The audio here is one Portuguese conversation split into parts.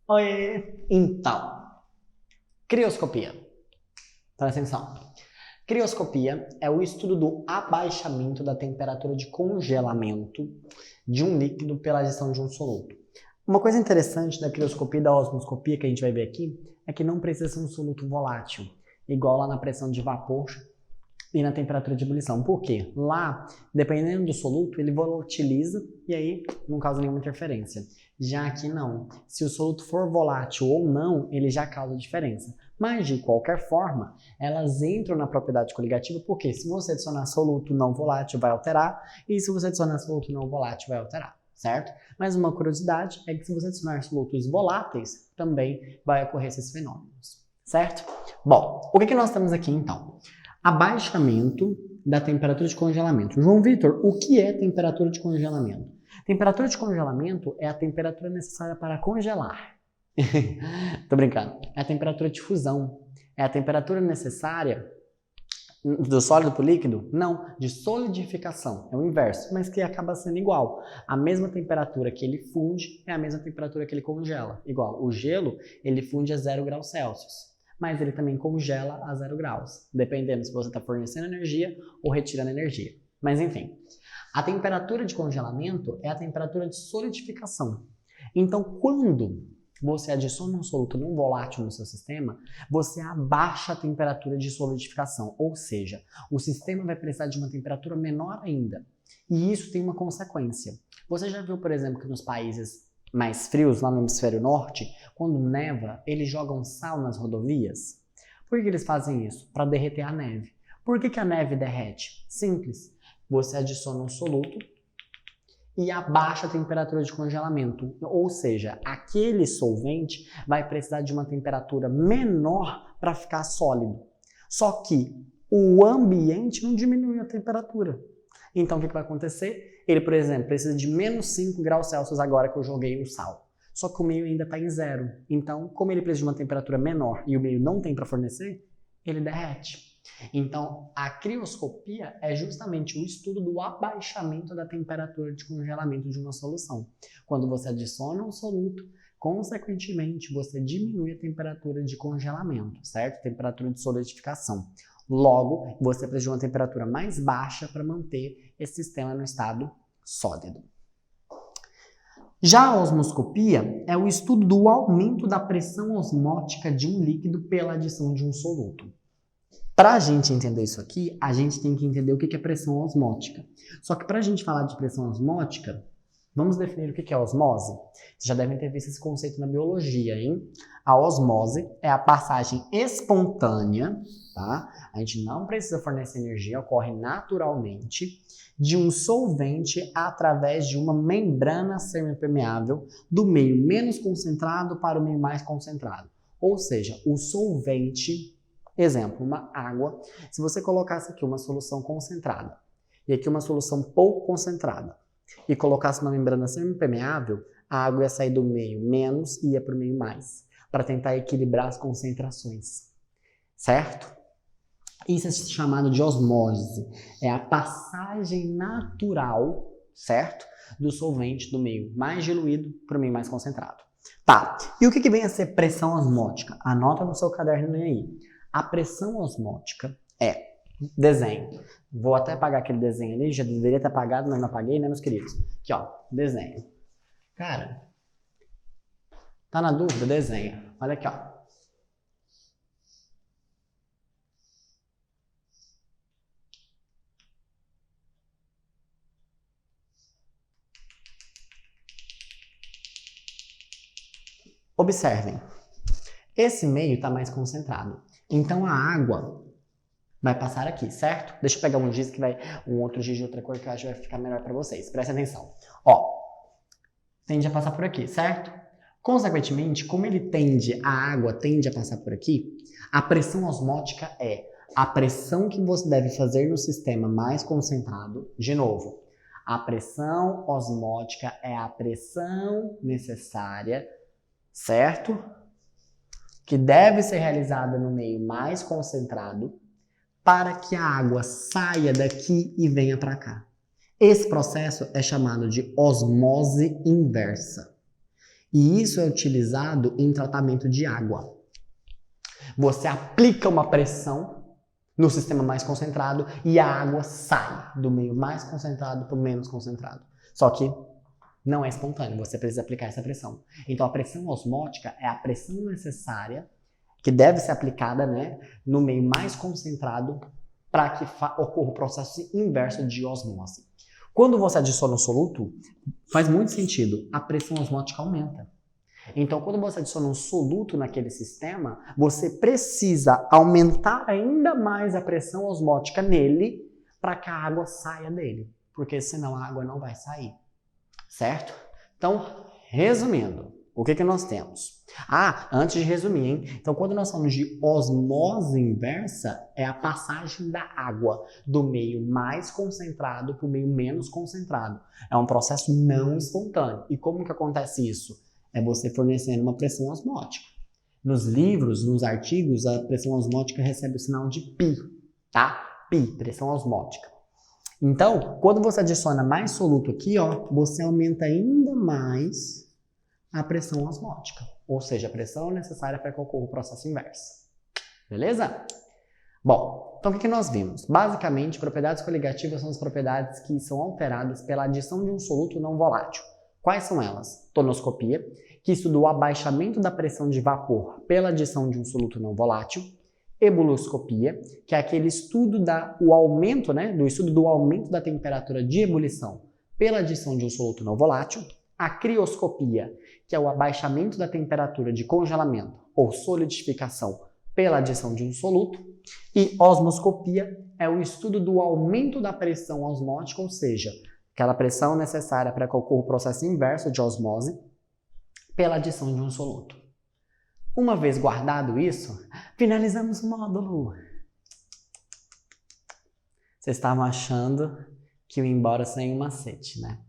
Oi! Então, crioscopia. Presta atenção. Crioscopia é o estudo do abaixamento da temperatura de congelamento de um líquido pela adição de um soluto. Uma coisa interessante da crioscopia e da osmoscopia que a gente vai ver aqui é que não precisa ser um soluto volátil, igual lá na pressão de vapor e na temperatura de ebulição. Por quê? Lá, dependendo do soluto, ele volatiliza e aí não causa nenhuma interferência. Já aqui não. Se o soluto for volátil ou não, ele já causa diferença. Mas, de qualquer forma, elas entram na propriedade coligativa porque se você adicionar soluto não volátil, vai alterar, e se você adicionar soluto não volátil, vai alterar, certo? Mas uma curiosidade é que se você adicionar solutos voláteis, também vai ocorrer esses fenômenos, certo? Bom, o que nós temos aqui então? Abaixamento da temperatura de congelamento. João Vitor, o que é temperatura de congelamento? Temperatura de congelamento é a temperatura necessária para congelar. Tô brincando. É a temperatura de fusão. É a temperatura necessária do sólido para o líquido? Não, de solidificação. É o inverso, mas que acaba sendo igual. A mesma temperatura que ele funde é a mesma temperatura que ele congela. Igual, o gelo, ele funde a 0 graus Celsius. Mas ele também congela a 0 graus, dependendo se você está fornecendo energia ou retirando energia. Mas enfim, a temperatura de congelamento é a temperatura de solidificação. Então, quando você adiciona um soluto não volátil no seu sistema, você abaixa a temperatura de solidificação, ou seja, o sistema vai precisar de uma temperatura menor ainda. E isso tem uma consequência. Você já viu, por exemplo, que nos países mais frios, lá no hemisfério norte, quando neva, eles jogam sal nas rodovias? Por que eles fazem isso? Para derreter a neve. Por que a neve derrete? Simples. Você adiciona um soluto e abaixa a temperatura de congelamento. Ou seja, aquele solvente vai precisar de uma temperatura menor para ficar sólido. Só que o ambiente não diminui a temperatura. Então, o que vai acontecer? Ele, por exemplo, precisa de menos 5 graus Celsius agora que eu joguei o sal. Só que o meio ainda está em 0. Então, como ele precisa de uma temperatura menor e o meio não tem para fornecer, ele derrete. Então, a crioscopia é justamente o estudo do abaixamento da temperatura de congelamento de uma solução. Quando você adiciona um soluto, consequentemente, você diminui a temperatura de congelamento, certo? Temperatura de solidificação. Logo, você precisa de uma temperatura mais baixa para manter esse sistema no estado sólido. Já a osmoscopia é o estudo do aumento da pressão osmótica de um líquido pela adição de um soluto. Para a gente entender isso aqui, a gente tem que entender o que é pressão osmótica. Só que para a gente falar de pressão osmótica, vamos definir o que é osmose? Vocês já devem ter visto esse conceito na biologia, hein? A osmose é a passagem espontânea, tá? A gente não precisa fornecer energia, ocorre naturalmente, de um solvente através de uma membrana semipermeável do meio menos concentrado para o meio mais concentrado. Ou seja, o solvente, exemplo, uma água, se você colocasse aqui uma solução concentrada e aqui uma solução pouco concentrada e colocasse uma membrana semipermeável, a água ia sair do meio menos e ia para o meio mais, para tentar equilibrar as concentrações, certo? Isso é chamado de osmose, é a passagem natural, certo? Do solvente do meio mais diluído para o meio mais concentrado. Tá, e o que vem a ser pressão osmótica? Anota no seu caderno aí. A pressão osmótica é desenho. Vou até apagar aquele desenho ali, já deveria ter apagado, mas não apaguei, né, meus queridos? Aqui, ó, desenho. Cara, tá na dúvida? Desenha. Olha aqui, ó. Observem. Esse meio está mais concentrado. Então, a água vai passar aqui, certo? Deixa eu pegar um giz que vai, um outro giz de outra cor que eu acho que vai ficar melhor para vocês. Prestem atenção. Ó, tende a passar por aqui, certo? Consequentemente, como ele a água tende a passar por aqui, a pressão osmótica é a pressão que você deve fazer no sistema mais concentrado. De novo, a pressão osmótica é a pressão necessária, certo? Que deve ser realizada no meio mais concentrado para que a água saia daqui e venha para cá. Esse processo é chamado de osmose inversa. E isso é utilizado em tratamento de água. Você aplica uma pressão no sistema mais concentrado e a água sai do meio mais concentrado para o menos concentrado. Só que não é espontâneo, você precisa aplicar essa pressão. Então a pressão osmótica é a pressão necessária que deve ser aplicada, né, no meio mais concentrado para que ocorra o processo inverso de osmose. Quando você adiciona um soluto, faz muito sentido, a pressão osmótica aumenta. Então, quando você adiciona um soluto naquele sistema, você precisa aumentar ainda mais a pressão osmótica nele para que a água saia dele, porque senão a água não vai sair, certo? Então, resumindo, o que nós temos? Antes de resumir, hein? Então, quando nós falamos de osmose inversa, é a passagem da água do meio mais concentrado para o meio menos concentrado. É um processo não espontâneo. E como que acontece isso? É você fornecendo uma pressão osmótica. Nos livros, nos artigos, a pressão osmótica recebe o sinal de π, tá? π, pressão osmótica. Então, quando você adiciona mais soluto aqui, ó, você aumenta ainda mais a pressão osmótica, ou seja, a pressão necessária para que ocorra o processo inverso. Beleza? Bom, então o que nós vimos? Basicamente, propriedades coligativas são as propriedades que são alteradas pela adição de um soluto não volátil. Quais são elas? Tonoscopia, que estuda o abaixamento da pressão de vapor pela adição de um soluto não volátil. Ebuloscopia, que é aquele estudo do aumento da temperatura de ebulição pela adição de um soluto não volátil. A crioscopia, que é o abaixamento da temperatura de congelamento ou solidificação pela adição de um soluto. E osmoscopia é o estudo do aumento da pressão osmótica, ou seja, aquela pressão necessária para que ocorra o processo inverso de osmose pela adição de um soluto. Uma vez guardado isso, finalizamos o módulo. Vocês estavam achando que eu ia embora sem um macete, né?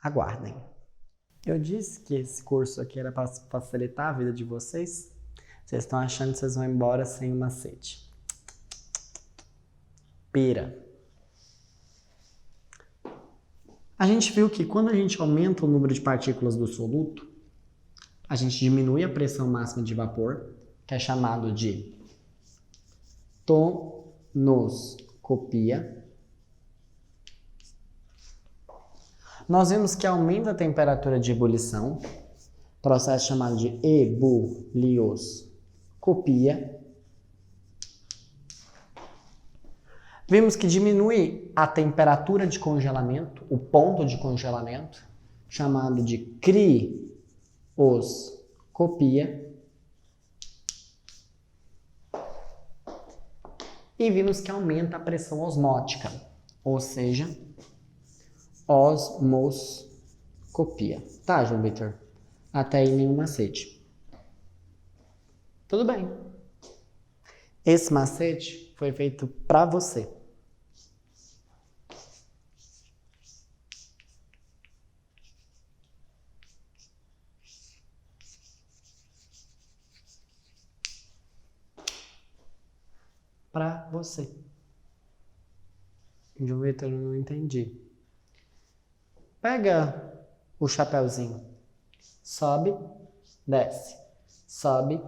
Aguardem. Eu disse que esse curso aqui era para facilitar a vida de vocês. Vocês estão achando que vocês vão embora sem um macete. Pera. A gente viu que quando a gente aumenta o número de partículas do soluto, a gente diminui a pressão máxima de vapor, que é chamado de tonoscopia. Nós vimos que aumenta a temperatura de ebulição, processo chamado de ebullioscopia. Vimos que diminui a temperatura de congelamento, o ponto de congelamento, chamado de crioscopia. E vimos que aumenta a pressão osmótica, ou seja, osmoscopia. Tá, João Vitor? Até aí nenhum macete. Tudo bem. Esse macete foi feito para você. Para você. João Vitor, eu não entendi. Pega o chapéuzinho. Sobe, desce. Sobe,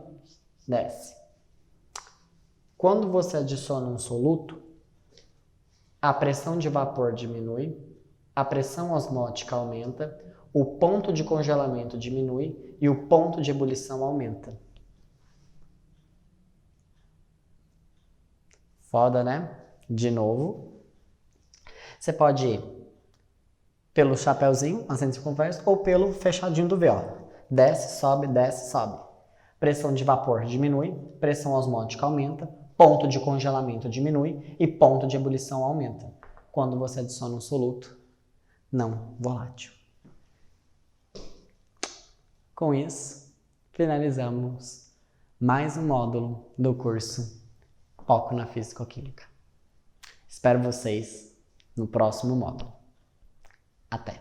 desce. Quando você adiciona um soluto, a pressão de vapor diminui, a pressão osmótica aumenta, o ponto de congelamento diminui e o ponto de ebulição aumenta. Foda, né? De novo. Você pode ir pelo chapéuzinho, assento de conversa, ou pelo fechadinho do V, ó. Desce, sobe, sobe. Pressão de vapor diminui, pressão osmótica aumenta, ponto de congelamento diminui e ponto de ebulição aumenta. Quando você adiciona um soluto não volátil. Com isso, finalizamos mais um módulo do curso Foco na Físico-Química. Espero vocês no próximo módulo. Até!